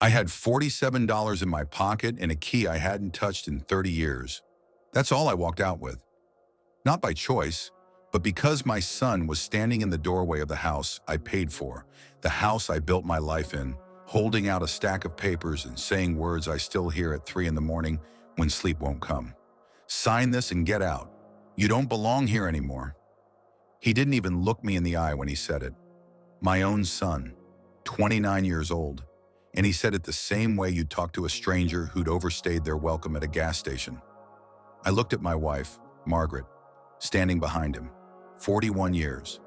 I had $47 in my pocket and a key I hadn't touched in 30 years. That's all I walked out with. Not by choice, but because my son was standing in the doorway of the house I paid for, the house I built my life in, holding out a stack of papers and saying words I still hear at 3 in the morning when sleep won't come. Sign this and get out. You don't belong here anymore. He didn't even look me in the eye when he said it. My own son, 29 years old. And he said it the same way you'd talk to a stranger who'd overstayed their welcome at a gas station. I looked at my wife, Margaret, standing behind him. 41 years.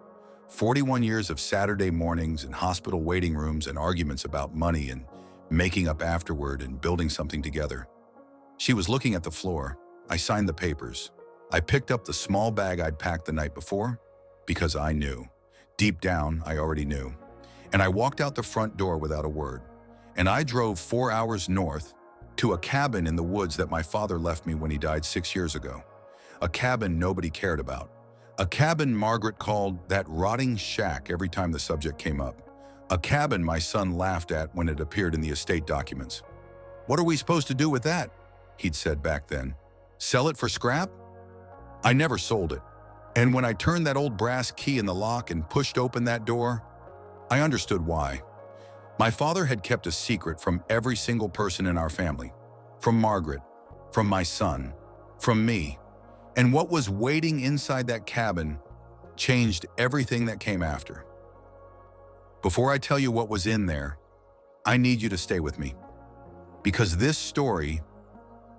41 years of Saturday mornings in hospital waiting rooms and arguments about money and making up afterward and building something together. She was looking at the floor. I signed the papers. I picked up the small bag I'd packed the night before because I knew. Deep down, I already knew. And I walked out the front door without a word. And I drove 4 hours north to a cabin in the woods that my father left me when he died 6 years ago. A cabin nobody cared about. A cabin Margaret called that rotting shack every time the subject came up. A cabin my son laughed at when it appeared in the estate documents. "What are we supposed to do with that?" he'd said back then. "Sell it for scrap?" I never sold it. And when I turned that old brass key in the lock and pushed open that door, I understood why. My father had kept a secret from every single person in our family. From Margaret, from my son, from me. And what was waiting inside that cabin changed everything that came after. Before I tell you what was in there, I need you to stay with me. Because this story,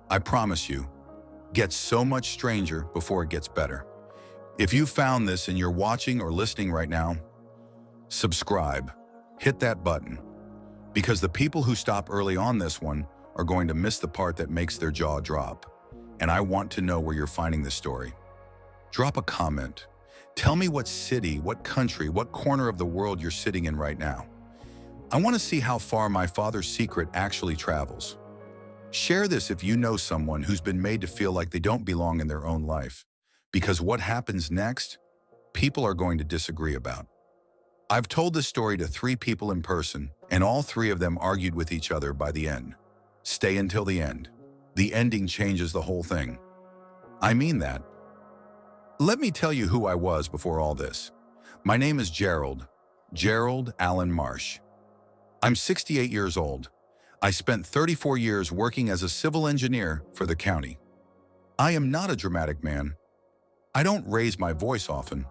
I promise you, gets so much stranger before it gets better. If you found this and you're watching or listening right now, subscribe, hit that button. Because the people who stop early on this one are going to miss the part that makes their jaw drop. And I want to know where you're finding this story. Drop a comment. Tell me what city, what country, what corner of the world you're sitting in right now. I want to see how far my father's secret actually travels. Share this if you know someone who's been made to feel like they don't belong in their own life. Because what happens next, people are going to disagree about. I've told this story to 3 people in person, and all 3 of them argued with each other by the end. Stay until the end. The ending changes the whole thing. I mean that. Let me tell you who I was before all this. My name is Gerald Allen Marsh. I'm 68 years old. I spent 34 years working as a civil engineer for the county. I am not a dramatic man. I don't raise my voice often.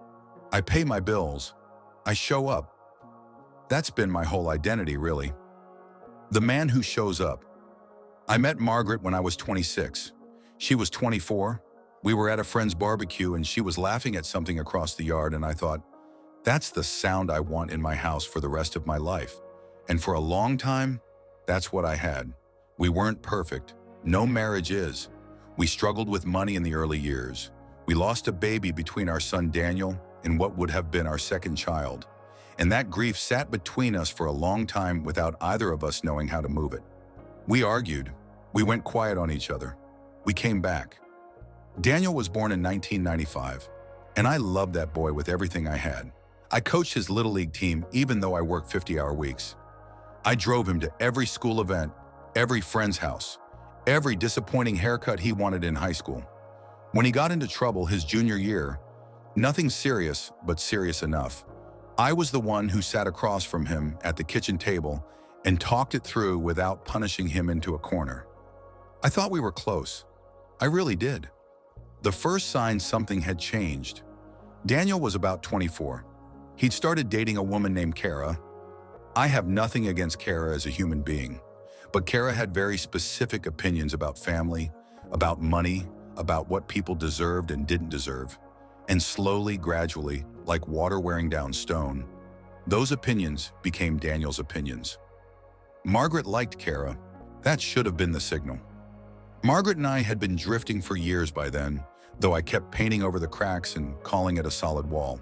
I pay my bills. I show up. That's been my whole identity, really. The man who shows up. I met Margaret when I was 26. She was 24. We were at a friend's barbecue and she was laughing at something across the yard, and I thought, that's the sound I want in my house for the rest of my life. And for a long time, that's what I had. We weren't perfect. No marriage is. We struggled with money in the early years. We lost a baby between our son Daniel and what would have been our second child. And that grief sat between us for a long time without either of us knowing how to move it. We argued. We went quiet on each other. We came back. Daniel was born in 1995, and I loved that boy with everything I had. I coached his Little League team even though I worked 50-hour weeks. I drove him to every school event, every friend's house, every disappointing haircut he wanted in high school. When he got into trouble his junior year, nothing serious, but serious enough, I was the one who sat across from him at the kitchen table and talked it through without punishing him into a corner. I thought we were close. I really did. The first sign something had changed. Daniel was about 24. He'd started dating a woman named Kara. I have nothing against Kara as a human being, but Kara had very specific opinions about family, about money, about what people deserved and didn't deserve. And slowly, gradually, like water wearing down stone, those opinions became Daniel's opinions. Margaret liked Kara. That should have been the signal. Margaret and I had been drifting for years by then, though I kept painting over the cracks and calling it a solid wall.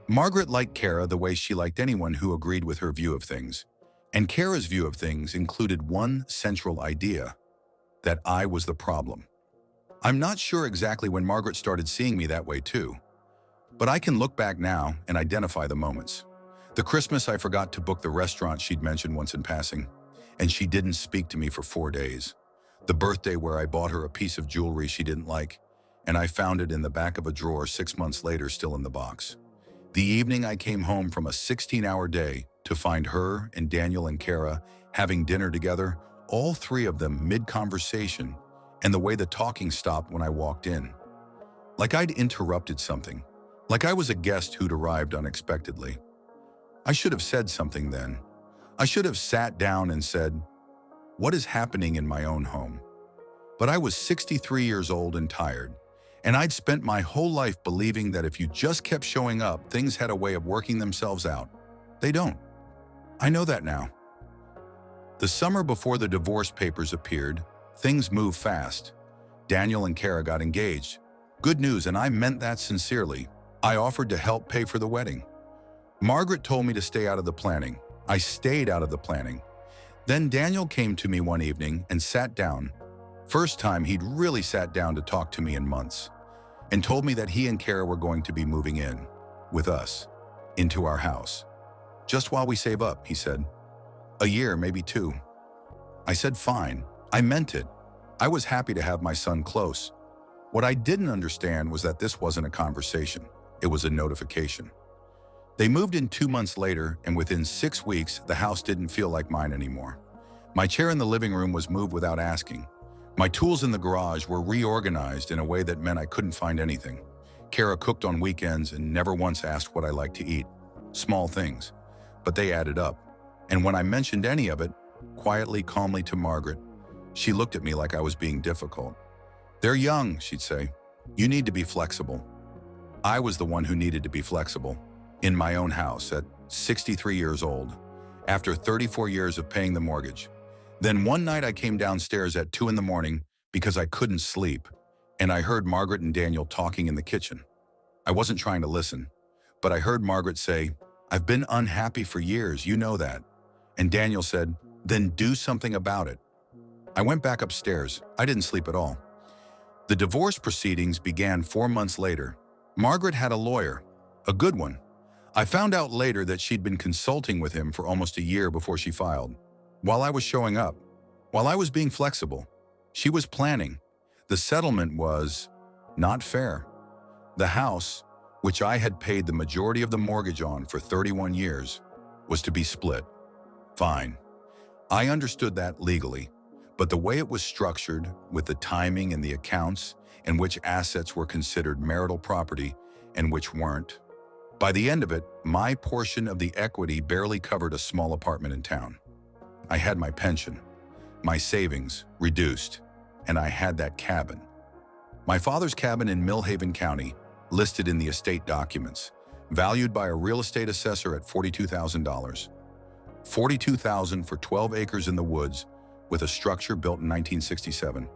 Margaret liked Kara the way she liked anyone who agreed with her view of things. And Kara's view of things included one central idea, that I was the problem. I'm not sure exactly when Margaret started seeing me that way too, but I can look back now and identify the moments. The Christmas I forgot to book the restaurant she'd mentioned once in passing, and she didn't speak to me for 4 days. The birthday where I bought her a piece of jewelry she didn't like, and I found it in the back of a drawer 6 months later still in the box. The evening I came home from a 16-hour day to find her and Daniel and Kara having dinner together, all three of them mid-conversation, and the way the talking stopped when I walked in. Like I'd interrupted something, like I was a guest who'd arrived unexpectedly. I should have said something then. I should have sat down and said, "What is happening in my own home?" But I was 63 years old and tired, and I'd spent my whole life believing that if you just kept showing up, things had a way of working themselves out. They don't. I know that now. The summer before the divorce papers appeared, things moved fast. Daniel and Kara got engaged. Good news, and I meant that sincerely. I offered to help pay for the wedding. Margaret told me to stay out of the planning. I stayed out of the planning. Then Daniel came to me one evening and sat down. First time he'd really sat down to talk to me in months, and told me that he and Kara were going to be moving in, with us, into our house. "Just while we save up," he said. "A year, maybe 2. I said fine. I meant it. I was happy to have my son close. What I didn't understand was that this wasn't a conversation. It was a notification. They moved in 2 months later, and within 6 weeks, the house didn't feel like mine anymore. My chair in the living room was moved without asking. My tools in the garage were reorganized in a way that meant I couldn't find anything. Kara cooked on weekends and never once asked what I liked to eat. Small things, but they added up. And when I mentioned any of it, quietly, calmly to Margaret, she looked at me like I was being difficult. "They're young," she'd say. "You need to be flexible." I was the one who needed to be flexible. In my own house at 63 years old, after 34 years of paying the mortgage. Then one night I came downstairs at 2 in the morning because I couldn't sleep, and I heard Margaret and Daniel talking in the kitchen. I wasn't trying to listen, but I heard Margaret say, "I've been unhappy for years, you know that." And Daniel said, "Then do something about it." I went back upstairs. I didn't sleep at all. The divorce proceedings began 4 months later. Margaret had a lawyer, a good one. I found out later that she'd been consulting with him for almost a year before she filed. While I was showing up, while I was being flexible, she was planning. The settlement was not fair. The house, which I had paid the majority of the mortgage on for 31 years, was to be split. Fine. I understood that legally, but the way it was structured, with the timing and the accounts, and which assets were considered marital property and which weren't. By the end of it, my portion of the equity barely covered a small apartment in town. I had my pension, my savings reduced, and I had that cabin. My father's cabin in Millhaven County, listed in the estate documents, valued by a real estate assessor at $42,000. $42,000 for 12 acres in the woods with a structure built in 1967.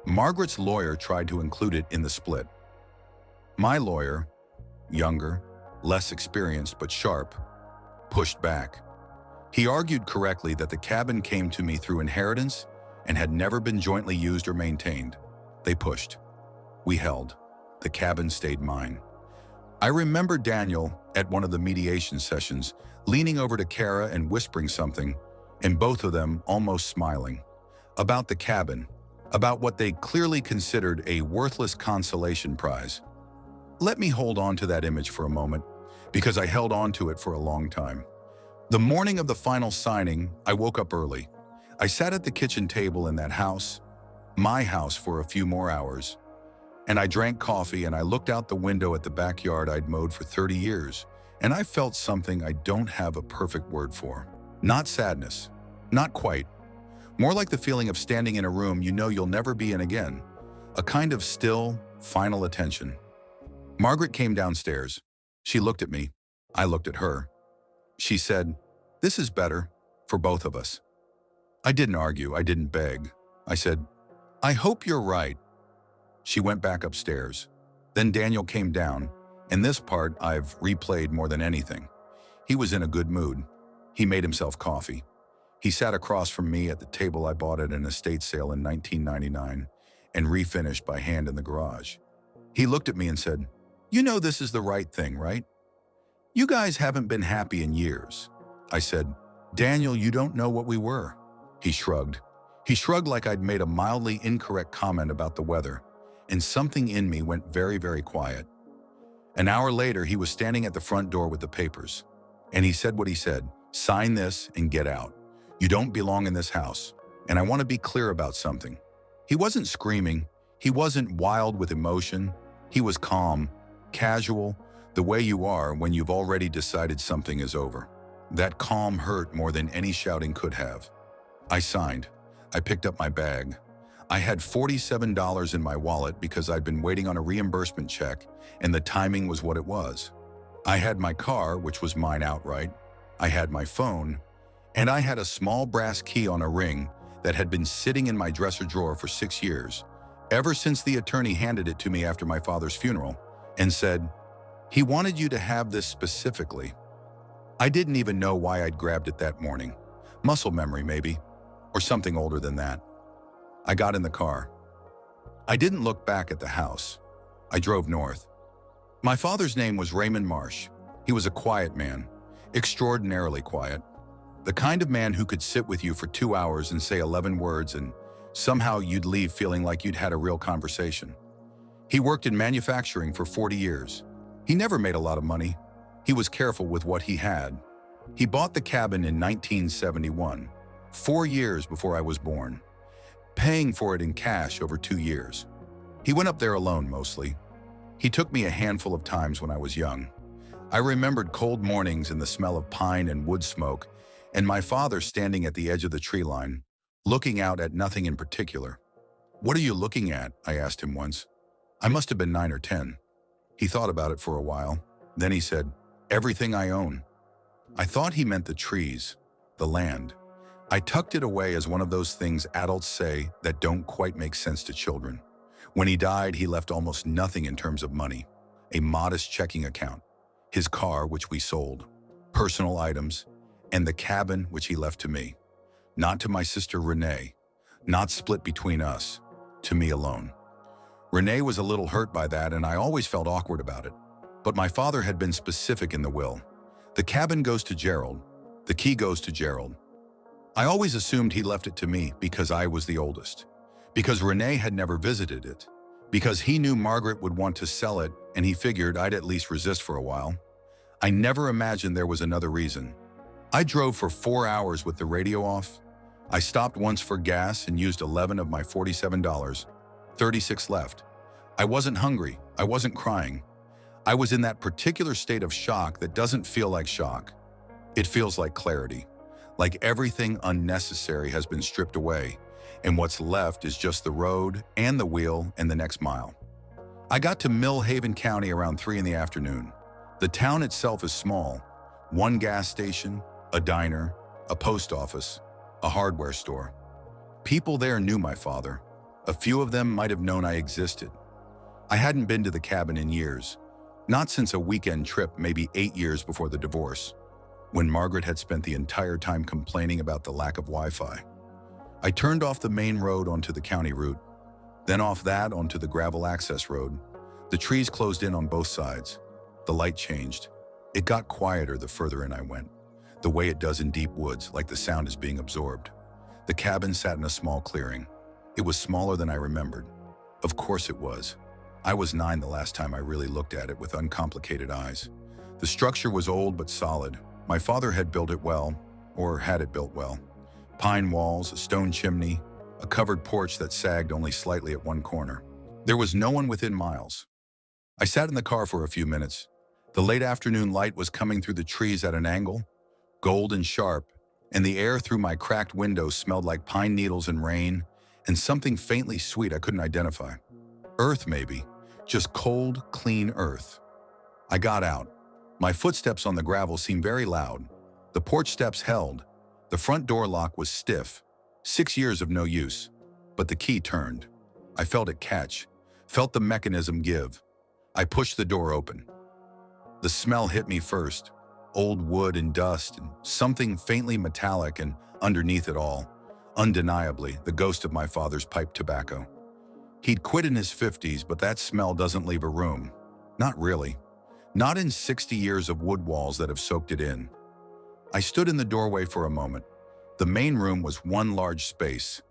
Margaret's lawyer tried to include it in the split. My lawyer, younger, less experienced but sharp, pushed back. He argued correctly that the cabin came to me through inheritance and had never been jointly used or maintained. They pushed. We held. The cabin stayed mine. I remember Daniel, at one of the mediation sessions, leaning over to Kara and whispering something, and both of them almost smiling, about the cabin, about what they clearly considered a worthless consolation prize. Let me hold on to that image for a moment, because I held on to it for a long time. The morning of the final signing, I woke up early. I sat at the kitchen table in that house, my house, for a few more hours. And I drank coffee and I looked out the window at the backyard I'd mowed for 30 years, and I felt something I don't have a perfect word for. Not sadness, not quite. More like the feeling of standing in a room you know you'll never be in again. A kind of still, final attention. Margaret came downstairs. She looked at me. I looked at her. She said, "This is better for both of us." I didn't argue. I didn't beg. I said, "I hope you're right." She went back upstairs. Then Daniel came down, and this part I've replayed more than anything. He was in a good mood. He made himself coffee. He sat across from me at the table I bought at an estate sale in 1999 and refinished by hand in the garage. He looked at me and said, "You know this is the right thing, right? You guys haven't been happy in years." I said, "Daniel, you don't know what we were." He shrugged. He shrugged like I'd made a mildly incorrect comment about the weather, and something in me went very, very quiet. An hour later, he was standing at the front door with the papers, and he said what he said: "Sign this and get out. You don't belong in this house, and I want to be clear about something." He wasn't screaming. He wasn't wild with emotion. He was calm, casual, the way you are when you've already decided something is over. That calm hurt more than any shouting could have. I signed. I picked up my bag. I had $47 in my wallet because I'd been waiting on a reimbursement check, and the timing was what it was. I had my car, which was mine outright. I had my phone, and I had a small brass key on a ring that had been sitting in my dresser drawer for 6 years, ever since the attorney handed it to me after my father's funeral and said, "He wanted you to have this specifically." I didn't even know why I'd grabbed it that morning. Muscle memory, maybe, or something older than that. I got in the car. I didn't look back at the house. I drove north. My father's name was Raymond Marsh. He was a quiet man, extraordinarily quiet. The kind of man who could sit with you for 2 hours and say 11 words and somehow you'd leave feeling like you'd had a real conversation. He worked in manufacturing for 40 years. He never made a lot of money. He was careful with what he had. He bought the cabin in 1971, 4 years before I was born, paying for it in cash over 2 years. He went up there alone mostly. He took me a handful of times when I was young. I remembered cold mornings and the smell of pine and wood smoke, and my father standing at the edge of the tree line, looking out at nothing in particular. "What are you looking at?" I asked him once. I must have been 9 or 10. He thought about it for a while. Then he said, "Everything I own." I thought he meant the trees, the land. I tucked it away as one of those things adults say that don't quite make sense to children. When he died, he left almost nothing in terms of money. A modest checking account, his car, which we sold, personal items, and the cabin, which he left to me. Not to my sister Renee, not split between us, to me alone. Renee was a little hurt by that, and I always felt awkward about it. But my father had been specific in the will. The cabin goes to Gerald. The key goes to Gerald. I always assumed he left it to me because I was the oldest. Because Renee had never visited it. Because he knew Margaret would want to sell it, and he figured I'd at least resist for a while. I never imagined there was another reason. I drove for 4 hours with the radio off. I stopped once for gas and used 11 of my $47, 36 left. I wasn't hungry. I wasn't crying. I was in that particular state of shock that doesn't feel like shock. It feels like clarity, like everything unnecessary has been stripped away, and what's left is just the road and the wheel and the next mile. I got to Mill Haven County around 3 in the afternoon. The town itself is small. One gas station, a diner, a post office, a hardware store. People there knew my father. A few of them might have known I existed. I hadn't been to the cabin in years, not since a weekend trip maybe 8 years before the divorce, when Margaret had spent the entire time complaining about the lack of Wi-Fi. I turned off the main road onto the county route, then off that onto the gravel access road. The trees closed in on both sides. The light changed. It got quieter the further in I went, the way it does in deep woods, like the sound is being absorbed. The cabin sat in a small clearing. It was smaller than I remembered. Of course it was. I was 9 the last time I really looked at it with uncomplicated eyes. The structure was old but solid. My father had built it well, or had it built well. Pine walls, a stone chimney, a covered porch that sagged only slightly at one corner. There was no one within miles. I sat in the car for a few minutes. The late afternoon light was coming through the trees at an angle, gold and sharp, and the air through my cracked window smelled like pine needles and rain, and something faintly sweet I couldn't identify. Earth, maybe. Just cold, clean earth. I got out. My footsteps on the gravel seemed very loud. The porch steps held. The front door lock was stiff. 6 years of no use. But the key turned. I felt it catch, felt the mechanism give. I pushed the door open. The smell hit me first. Old wood and dust, and something faintly metallic, and underneath it all, undeniably, the ghost of my father's pipe tobacco. He'd quit in his 50s, but that smell doesn't leave a room. Not really. Not in 60 years of wood walls that have soaked it in. I stood in the doorway for a moment. The main room was one large space,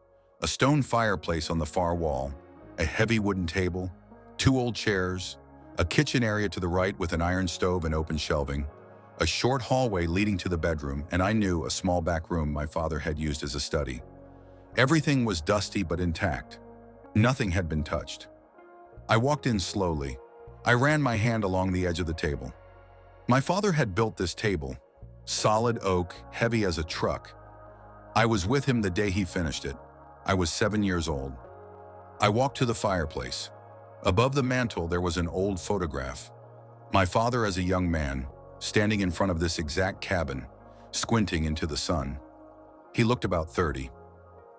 a stone fireplace on the far wall, a heavy wooden table, two old chairs, a kitchen area to the right with an iron stove and open shelving, a short hallway leading to the bedroom, and I knew a small back room my father had used as a study. Everything was dusty but intact. Nothing had been touched. I walked in slowly. I ran my hand along the edge of the table. My father had built this table, solid oak, heavy as a truck. I was with him the day he finished it. I was 7 years old. I walked to the fireplace. Above the mantel there was an old photograph. My father as a young man, standing in front of this exact cabin, squinting into the sun. He looked about 30,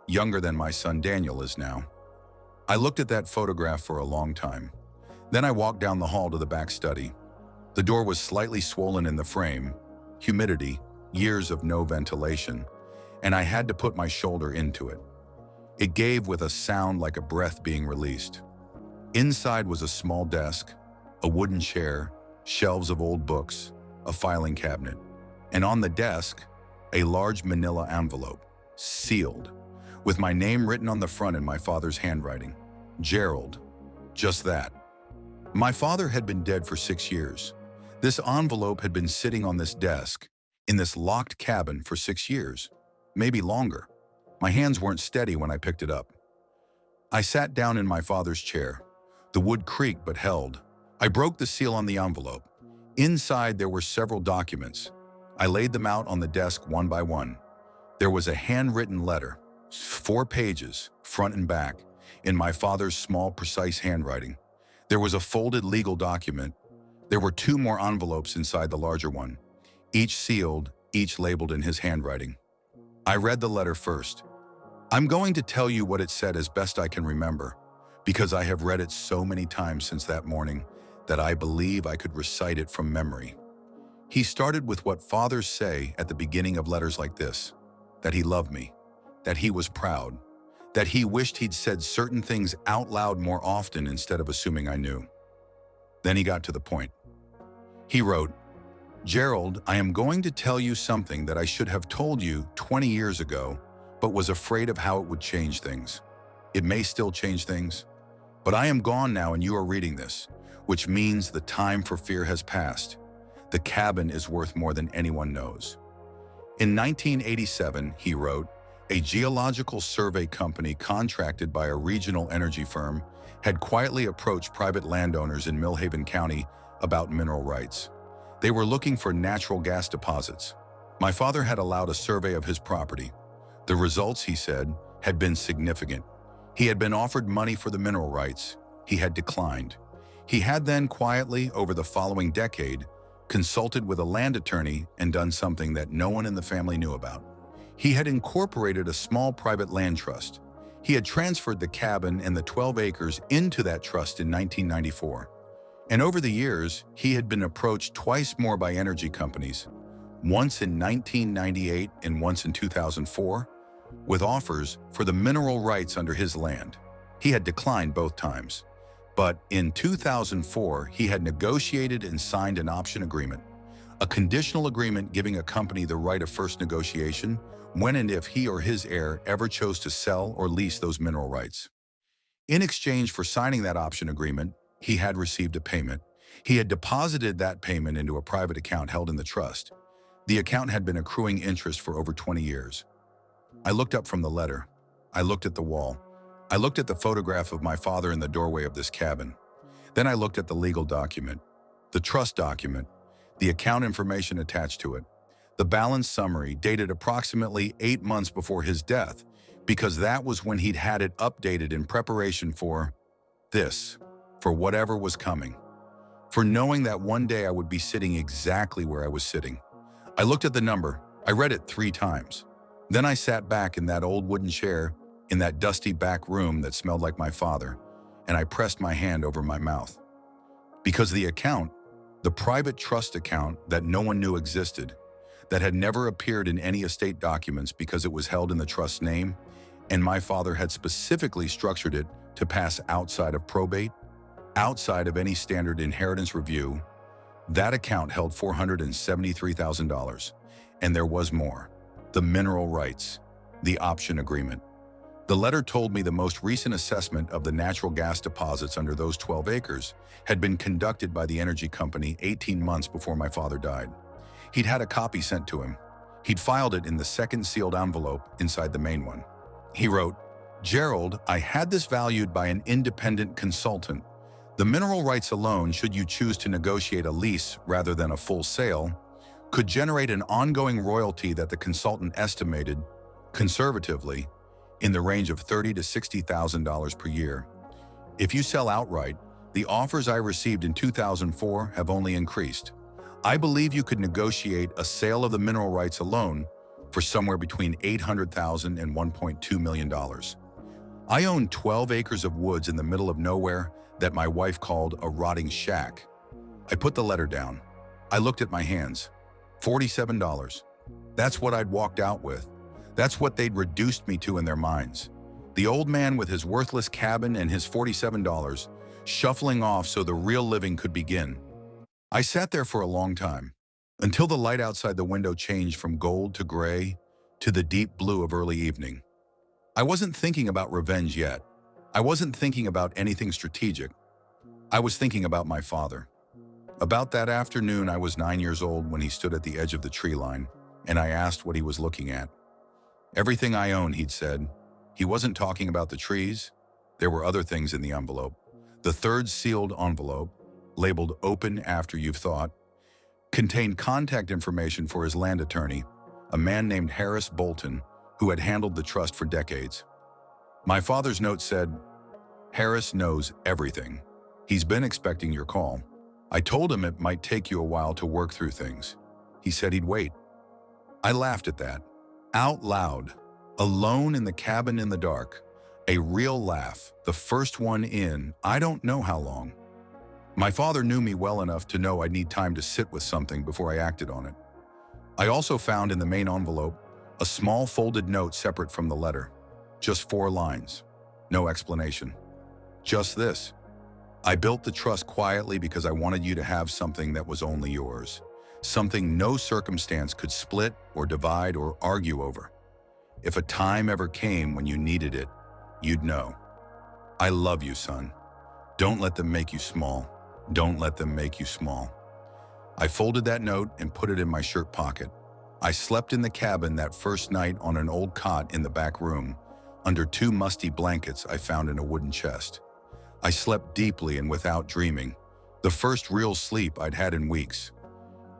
younger than my son Daniel is now. I looked at that photograph for a long time. Then I walked down the hall to the back study. The door was slightly swollen in the frame, humidity, years of no ventilation, and I had to put my shoulder into it. It gave with a sound like a breath being released. Inside was a small desk, a wooden chair, shelves of old books, a filing cabinet, and on the desk, a large manila envelope, sealed, with my name written on the front in my father's handwriting. Gerald. Just that. My father had been dead for 6 years. This envelope had been sitting on this desk, in this locked cabin for 6 years, maybe longer. My hands weren't steady when I picked it up. I sat down in my father's chair. The wood creaked but held. I broke the seal on the envelope. Inside there were several documents. I laid them out on the desk one by one. There was a handwritten letter, 4 pages, front and back, in my father's small, precise handwriting. There was a folded legal document. There were 2 more envelopes inside the larger one, each sealed, each labeled in his handwriting. I read the letter first. I'm going to tell you what it said as best I can remember, because I have read it so many times since that morning that I believe I could recite it from memory. He started with what fathers say at the beginning of letters like this, that he loved me, that he was proud, that he wished he'd said certain things out loud more often instead of assuming I knew. Then he got to the point. He wrote, Gerald, I am going to tell you something that I should have told you 20 years ago, but was afraid of how it would change things. It may still change things, but I am gone now and you are reading this, which means the time for fear has passed. The cabin is worth more than anyone knows. In 1987, he wrote, a geological survey company contracted by a regional energy firm had quietly approached private landowners in Millhaven County about mineral rights. They were looking for natural gas deposits. My father had allowed a survey of his property. The results, he said, had been significant. He had been offered money for the mineral rights. He had declined. He had then quietly, over the following decade, consulted with a land attorney and done something that no one in the family knew about. He had incorporated a small private land trust. He had transferred the cabin and the 12 acres into that trust in 1994. And over the years, he had been approached twice more by energy companies, once in 1998 and once in 2004, with offers for the mineral rights under his land. He had declined both times. But in 2004, he had negotiated and signed an option agreement, a conditional agreement giving a company the right of first negotiation when and if he or his heir ever chose to sell or lease those mineral rights. In exchange for signing that option agreement, he had received a payment. He had deposited that payment into a private account held in the trust. The account had been accruing interest for over 20 years. I looked up from the letter. I looked at the wall. I looked at the photograph of my father in the doorway of this cabin. Then I looked at the legal document, the trust document, the account information attached to it, the balance summary dated approximately 8 months before his death, because that was when he'd had it updated in preparation for this, for whatever was coming, for knowing that one day I would be sitting exactly where I was sitting. I looked at the number. I read it 3 times. Then I sat back in that old wooden chair in that dusty back room that smelled like my father, and I pressed my hand over my mouth. Because the account, the private trust account that no one knew existed, that had never appeared in any estate documents because it was held in the trust's name, and my father had specifically structured it to pass outside of probate, outside of any standard inheritance review, that account held $473,000, and there was more. the mineral rights, the option agreement. The letter told me the most recent assessment of the natural gas deposits under those 12 acres had been conducted by the energy company 18 months before my father died. He'd had a copy sent to him. He'd filed it in the second sealed envelope inside the main one. He wrote, "Gerald, I had this valued by an independent consultant. The mineral rights alone, should you choose to negotiate a lease rather than a full sale, could generate an ongoing royalty that the consultant estimated, conservatively, in the range of $30,000 to $60,000 per year. If you sell outright, the offers I received in 2004 have only increased. I believe you could negotiate a sale of the mineral rights alone for somewhere between $800,000 and $1.2 million. I own 12 acres of woods in the middle of nowhere that my wife called a rotting shack." I put the letter down. I looked at my hands. $47. That's what I'd walked out with. That's what they'd reduced me to in their minds. The old man with his worthless cabin and his $47, shuffling off so the real living could begin. I sat there for a long time, until the light outside the window changed from gold to gray to the deep blue of early evening. I wasn't thinking about revenge yet. I wasn't thinking about anything strategic. I was thinking about my father. About that afternoon, I was 9 years old when he stood at the edge of the tree line, and I asked what he was looking at. "Everything I own," he'd said. He wasn't talking about the trees. There were other things in the envelope. The third sealed envelope, labeled "Open After You've Thought," contained contact information for his land attorney, a man named Harris Bolton, who had handled the trust for decades. My father's note said, "Harris knows everything. He's been expecting your call. I told him it might take you a while to work through things. He said he'd wait." I laughed at that. Out loud, alone in the cabin in the dark, a real laugh, the first one in I don't know how long. My father knew me well enough to know I'd need time to sit with something before I acted on it. I also found in the main envelope a small folded note separate from the letter. Just 4 lines. No explanation. Just this: "I built the trust quietly because I wanted you to have something that was only yours. Something no circumstance could split or divide or argue over. If a time ever came when you needed it, you'd know. I love you, son. Don't let them make you small. Don't let them make you small." I folded that note and put it in my shirt pocket. I slept in the cabin that first night on an old cot in the back room, under 2 musty blankets I found in a wooden chest. I slept deeply and without dreaming, the first real sleep I'd had in weeks.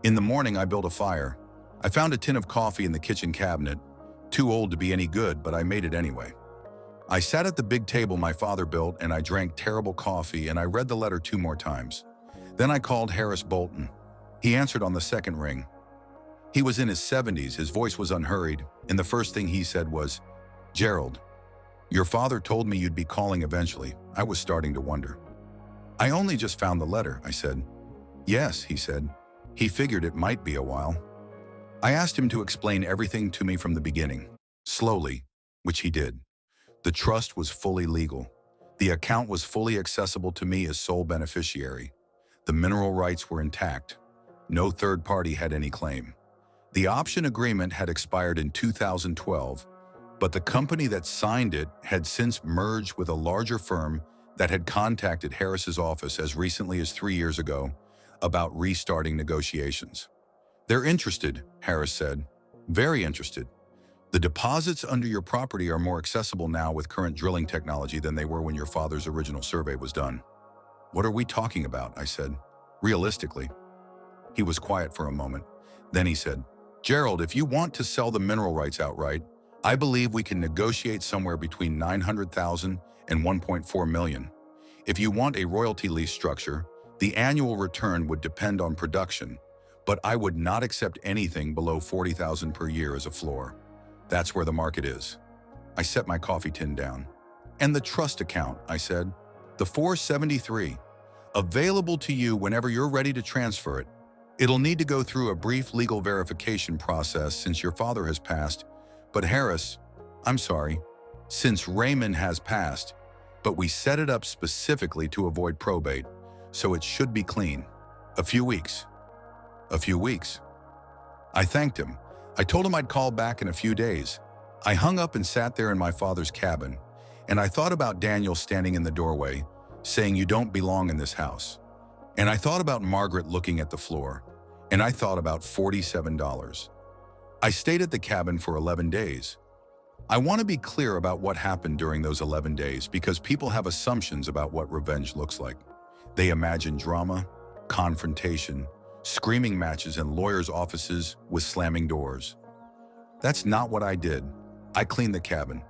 In the morning, I built a fire. I found a tin of coffee in the kitchen cabinet, too old to be any good, but I made it anyway. I sat at the big table my father built and I drank terrible coffee and I read the letter 2 more times. Then I called Harris Bolton. He answered on the second ring. He was in his 70s, his voice was unhurried, and the first thing he said was, "Gerald, your father told me you'd be calling eventually." I was starting to wonder. "I only just found the letter," I said. "Yes," he said. He figured it might be a while. I asked him to explain everything to me from the beginning, slowly, which he did. The trust was fully legal. The account was fully accessible to me as sole beneficiary. The mineral rights were intact. No third party had any claim. The option agreement had expired in 2012, but the company that signed it had since merged with a larger firm that had contacted Harris's office as recently as 3 years ago about restarting negotiations. "They're interested," Harris said. "Very interested. The deposits under your property are more accessible now with current drilling technology than they were when your father's original survey was done." "What are we talking about?" I said. "Realistically." He was quiet for a moment. Then he said, "Gerald, if you want to sell the mineral rights outright, I believe we can negotiate somewhere between $900,000 and $1.4 million. If you want a royalty lease structure, the annual return would depend on production, but I would not accept anything below $40,000 per year as a floor. That's where the market is." I set my coffee tin down. "And the trust account," I said. "The 473, available to you whenever you're ready to transfer it. It'll need to go through a brief legal verification process since your father has passed, but since Raymond has passed, but we set it up specifically to avoid probate, so it should be clean. A few weeks." "A few weeks." I thanked him. I told him I'd call back in a few days. I hung up and sat there in my father's cabin, and I thought about Daniel standing in the doorway, saying, "You don't belong in this house." And I thought about Margaret looking at the floor, and I thought about $47. I stayed at the cabin for 11 days. I want to be clear about what happened during those 11 days because people have assumptions about what revenge looks like. They imagine drama, confrontation, screaming matches, and lawyers' offices with slamming doors. That's not what I did. I cleaned the cabin.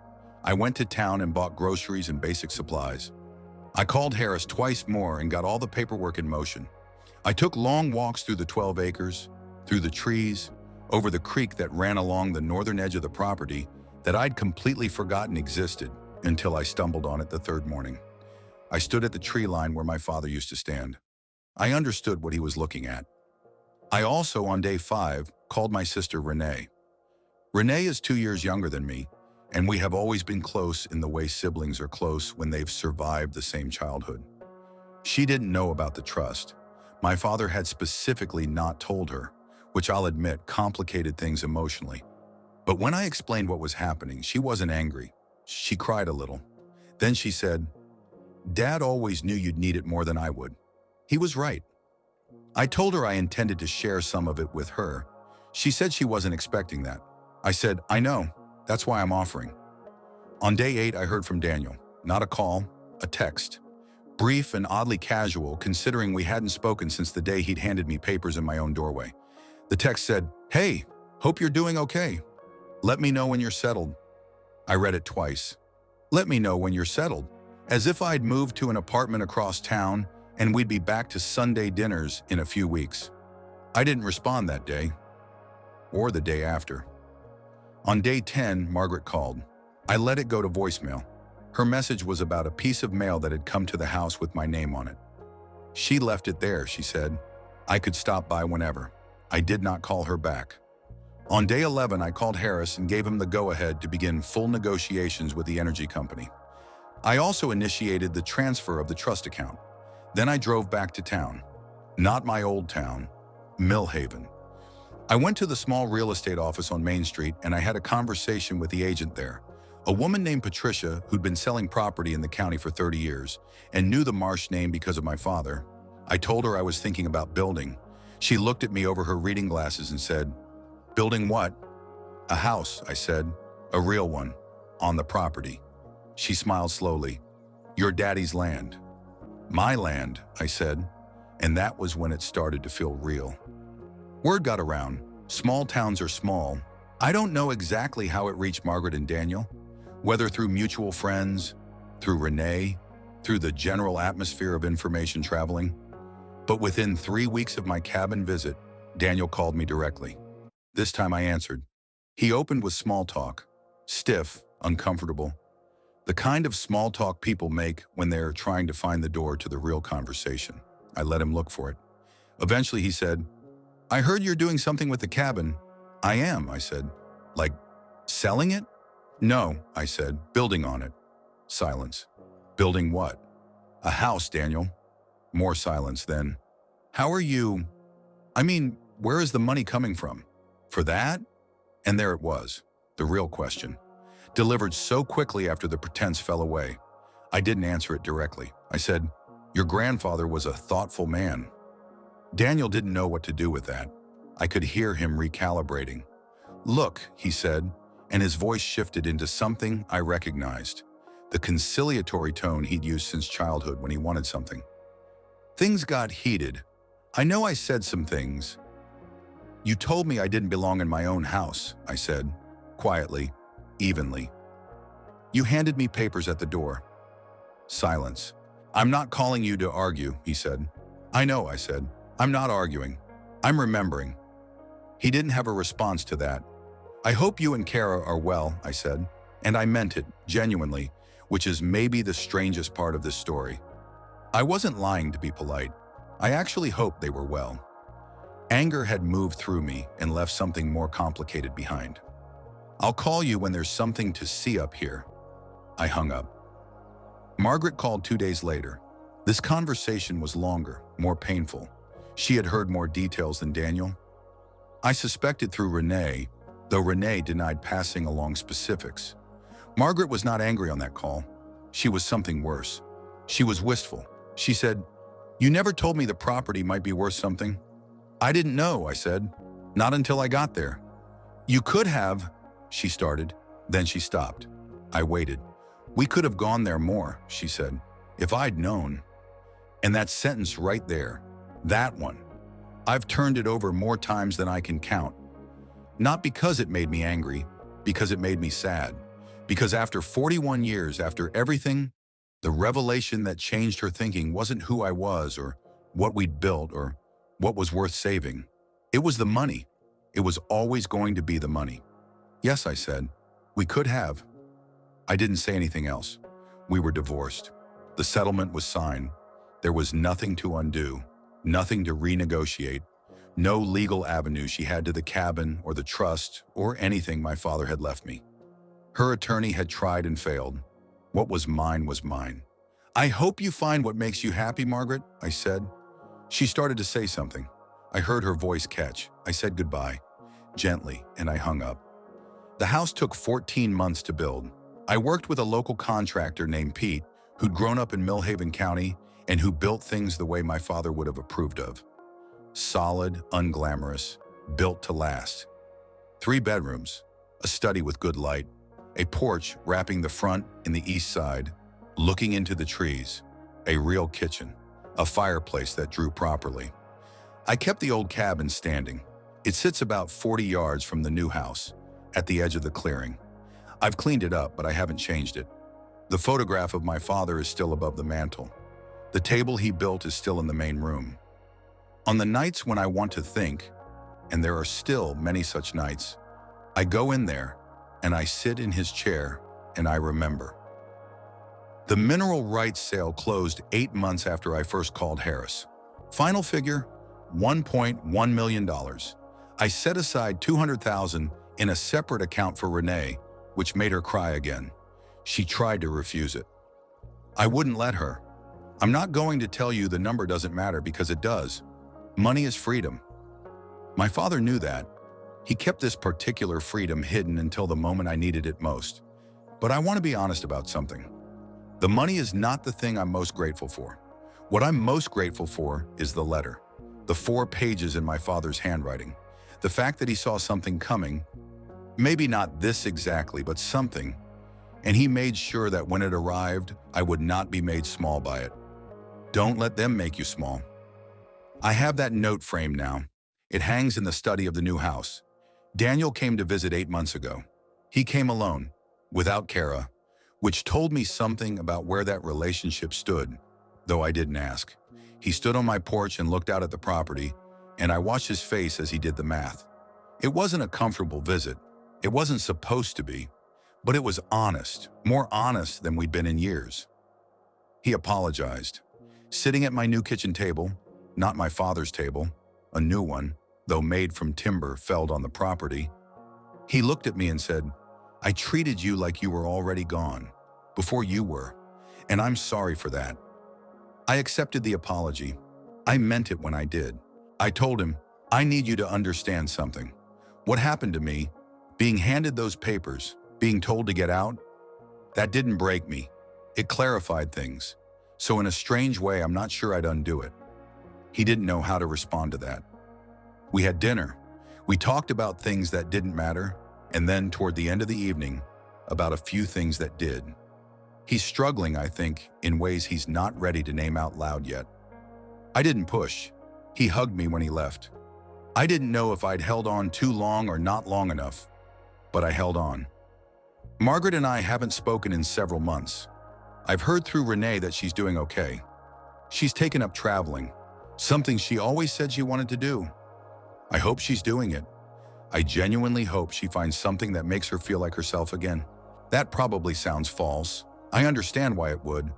I went to town and bought groceries and basic supplies. I called Harris twice more and got all the paperwork in motion. I took long walks through the 12 acres, through the trees, over the creek that ran along the northern edge of the property that I'd completely forgotten existed until I stumbled on it the third morning. I stood at the tree line where my father used to stand. I understood what he was looking at. I also, on day 5, called my sister Renee. Renee is 2 years younger than me, and we have always been close in the way siblings are close when they've survived the same childhood. She didn't know about the trust. My father had specifically not told her, which I'll admit complicated things emotionally. But when I explained what was happening, she wasn't angry. She cried a little. Then she said, "Dad always knew you'd need it more than I would." He was right. I told her I intended to share some of it with her. She said she wasn't expecting that. I said, "I know. That's why I'm offering." On day 8, I heard from Daniel. Not a call, a text. Brief and oddly casual, considering we hadn't spoken since the day he'd handed me papers in my own doorway. The text said, "Hey, hope you're doing okay. Let me know when you're settled." I read it twice. Let me know when you're settled. As if I'd moved to an apartment across town and we'd be back to Sunday dinners in a few weeks. I didn't respond that day, or the day after. On day 10, Margaret called. I let it go to voicemail. Her message was about a piece of mail that had come to the house with my name on it. She left it there, she said. I could stop by whenever. I did not call her back. On day 11, I called Harris and gave him the go-ahead to begin full negotiations with the energy company. I also initiated the transfer of the trust account. Then I drove back to town. Not my old town, Millhaven. I went to the small real estate office on Main Street and I had a conversation with the agent there, a woman named Patricia who'd been selling property in the county for 30 years and knew the Marsh name because of my father. I told her I was thinking about building. She looked at me over her reading glasses and said, "Building what?" "A house," I said. "A real one, on the property." She smiled slowly. "Your daddy's land." "My land," I said, and that was when it started to feel real. Word got around. Small towns are small. I don't know exactly how it reached Margaret and Daniel, whether through mutual friends, through Renee, through the general atmosphere of information traveling. But within 3 weeks of my cabin visit, Daniel called me directly. This time I answered. He opened with small talk, stiff, uncomfortable, the kind of small talk people make when they're trying to find the door to the real conversation. I let him look for it. Eventually he said, "I heard you're doing something with the cabin." "I am," I said. "Like, selling it?" "No," I said, "building on it." Silence. "Building what?" "A house, Daniel." More silence then. "How are you? I mean, where is the money coming from? For that?" And there it was, the real question, delivered so quickly after the pretense fell away. I didn't answer it directly. I said, "Your grandfather was a thoughtful man." Daniel didn't know what to do with that. I could hear him recalibrating. "Look," he said, and his voice shifted into something I recognized, the conciliatory tone he'd used since childhood when he wanted something. Things got heated. I know I said some things. "You told me I didn't belong in my own house," I said, quietly, evenly. "You handed me papers at the door." Silence. "I'm not calling you to argue," he said. "I know," I said. "I'm not arguing. I'm remembering." He didn't have a response to that. "I hope you and Kara are well," I said. And I meant it, genuinely, which is maybe the strangest part of this story. I wasn't lying to be polite. I actually hoped they were well. Anger had moved through me and left something more complicated behind. "I'll call you when there's something to see up here." I hung up. Margaret called 2 days later. This conversation was longer, more painful. She had heard more details than Daniel. I suspected through Renee, though Renee denied passing along specifics. Margaret was not angry on that call. She was something worse. She was wistful. She said, "You never told me the property might be worth something." "I didn't know," I said. "Not until I got there." "You could have," she started. Then she stopped. I waited. "We could have gone there more," she said, "if I'd known." And that sentence right there, that one, I've turned it over more times than I can count. Not because it made me angry, because it made me sad. Because after 41 years, after everything, the revelation that changed her thinking wasn't who I was or what we'd built or what was worth saving. It was the money. It was always going to be the money. "Yes," I said, "we could have." I didn't say anything else. We were divorced. The settlement was signed. There was nothing to undo, nothing to renegotiate, no legal avenue she had to the cabin or the trust or anything my father had left me. Her attorney had tried and failed. What was mine was mine. "I hope you find what makes you happy, Margaret," I said. She started to say something. I heard her voice catch. I said goodbye, gently, and I hung up. The house took 14 months to build. I worked with a local contractor named Pete, who'd grown up in Millhaven County and who built things the way my father would have approved of. Solid, unglamorous, built to last. 3 bedrooms, a study with good light, a porch wrapping the front in the east side, looking into the trees, a real kitchen, a fireplace that drew properly. I kept the old cabin standing. It sits about 40 yards from the new house, at the edge of the clearing. I've cleaned it up, but I haven't changed it. The photograph of my father is still above the mantel. The table he built is still in the main room. On the nights when I want to think, and there are still many such nights, I go in there and I sit in his chair and I remember. The mineral rights sale closed 8 months after I first called Harris. Final figure, $1.1 million. I set aside $200,000 in a separate account for Renee, which made her cry again. She tried to refuse it. I wouldn't let her. "I'm not going to tell you the number doesn't matter because it does. Money is freedom." My father knew that. He kept this particular freedom hidden until the moment I needed it most. But I want to be honest about something. The money is not the thing I'm most grateful for. What I'm most grateful for is the letter. The 4 pages in my father's handwriting. The fact that he saw something coming, maybe not this exactly, but something, and he made sure that when it arrived, I would not be made small by it. Don't let them make you small. I have that note framed now. It hangs in the study of the new house. Daniel came to visit 8 months ago. He came alone, without Kara, which told me something about where that relationship stood, though I didn't ask. He stood on my porch and looked out at the property, and I watched his face as he did the math. It wasn't a comfortable visit. It wasn't supposed to be, but it was honest, more honest than we'd been in years. He apologized. Sitting at my new kitchen table, not my father's table, a new one, though made from timber felled on the property, he looked at me and said, "I treated you like you were already gone, before you were, and I'm sorry for that." I accepted the apology. I meant it when I did. I told him, "I need you to understand something. What happened to me, being handed those papers, being told to get out, that didn't break me. It clarified things. So in a strange way, I'm not sure I'd undo it." He didn't know how to respond to that. We had dinner. We talked about things that didn't matter, and then toward the end of the evening, about a few things that did. He's struggling, I think, in ways he's not ready to name out loud yet. I didn't push. He hugged me when he left. I didn't know if I'd held on too long or not long enough, but I held on. Margaret and I haven't spoken in several months. I've heard through Renee that she's doing okay. She's taken up traveling, something she always said she wanted to do. I hope she's doing it. I genuinely hope she finds something that makes her feel like herself again. That probably sounds false. I understand why it would.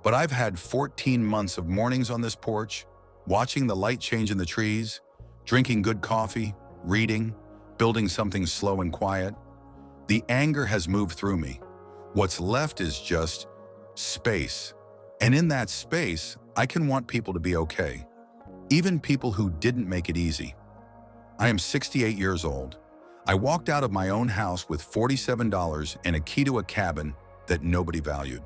But I've had 14 months of mornings on this porch, watching the light change in the trees, drinking good coffee, reading, building something slow and quiet. The anger has moved through me. What's left is just space. And in that space, I can want people to be okay. Even people who didn't make it easy. I am 68 years old. I walked out of my own house with $47 and a key to a cabin that nobody valued.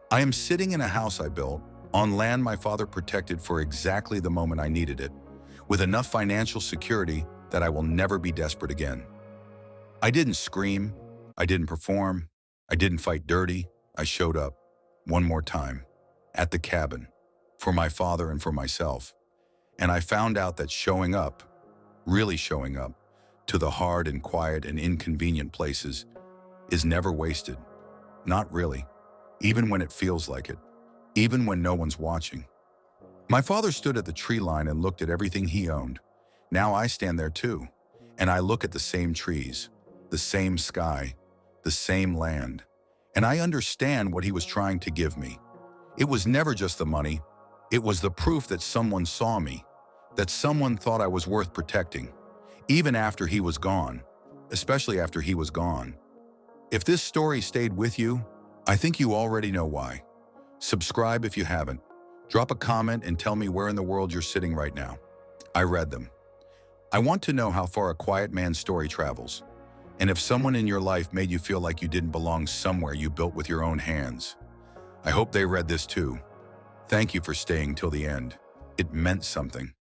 I am sitting in a house I built, on land my father protected for exactly the moment I needed it, with enough financial security that I will never be desperate again. I didn't scream, I didn't perform, I didn't fight dirty. I showed up, one more time, at the cabin, for my father and for myself. And I found out that showing up, really showing up, to the hard and quiet and inconvenient places is never wasted. Not really. Even when it feels like it. Even when no one's watching. My father stood at the tree line and looked at everything he owned. Now I stand there too. And I look at the same trees, the same sky, the same land. And I understand what he was trying to give me. It was never just the money. It was the proof that someone saw me, that someone thought I was worth protecting, even after he was gone, especially after he was gone. If this story stayed with you, I think you already know why. Subscribe if you haven't. Drop a comment and tell me where in the world you're sitting right now. I read them. I want to know how far a quiet man's story travels, and if someone in your life made you feel like you didn't belong somewhere you built with your own hands. I hope they read this too. Thank you for staying till the end. It meant something.